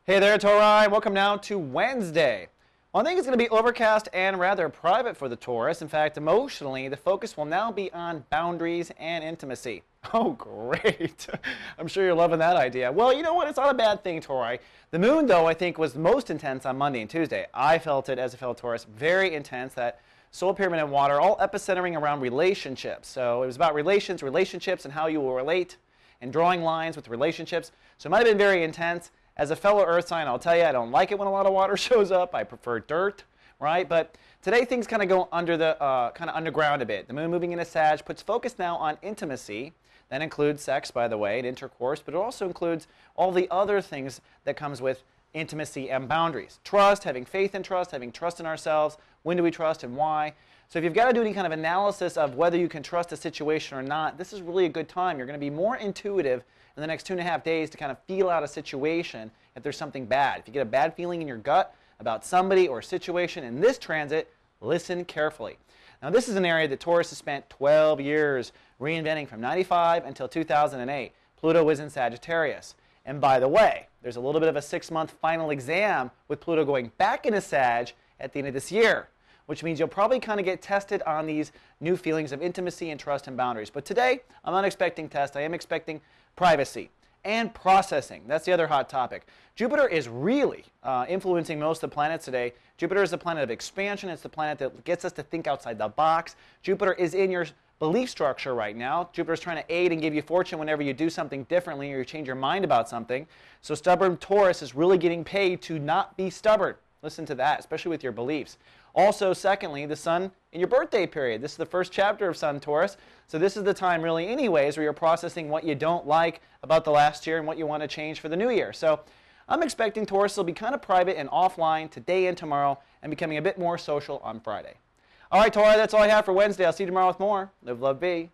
Hey there, Tauri. Welcome now to Wednesday. Well, I think it's going to be overcast and rather private for the Taurus. In fact, emotionally, the focus will now be on boundaries and intimacy. Oh, great. I'm sure you're loving that idea. Well, you know what? It's not a bad thing, Tauri. The moon, though, I think was most intense on Monday and Tuesday. I felt it as a fellow Taurus, very intense. That solar pyramid and water, all epicentering around relationships. So it was about relationships, and how you will relate, and drawing lines with relationships. So it might have been very intense. As a fellow earth sign, I'll tell you, I don't like it when a lot of water shows up. I prefer dirt, right? But today things kind of go under the kind of underground a bit. The moon moving into Sag puts focus now on intimacy. That includes sex, by the way, and intercourse, but it also includes all the other things that comes with intimacy and boundaries. Trust, having faith in trust, having trust in ourselves. When do we trust and why? So if you've got to do any kind of analysis of whether you can trust a situation or not, this is really a good time. You're going to be more intuitive in the next 2.5 days to kind of feel out a situation if there's something bad. If you get a bad feeling in your gut about somebody or a situation in this transit, listen carefully. Now this is an area that Taurus has spent 12 years reinventing from 95 until 2008. Pluto was in Sagittarius. And by the way, there's a little bit of a 6-month final exam with Pluto going back into Sag at the end of this year, which means you'll probably kind of get tested on these new feelings of intimacy and trust and boundaries. But today, I'm not expecting tests. I am expecting privacy and processing. That's the other hot topic. Jupiter is really influencing most of the planets today. Jupiter is the planet of expansion. It's the planet that gets us to think outside the box. Jupiter is in your belief structure right now. Jupiter is trying to aid and give you fortune whenever you do something differently or you change your mind about something. So stubborn Taurus is really getting paid to not be stubborn. Listen to that, especially with your beliefs. Also, secondly, the sun in your birthday period. This is the first chapter of Sun Taurus. So this is the time really anyways where you're processing what you don't like about the last year and what you want to change for the new year. So I'm expecting Taurus will be kind of private and offline today and tomorrow and becoming a bit more social on Friday. All right, Taurus, that's all I have for Wednesday. I'll see you tomorrow with more. Live, love, be.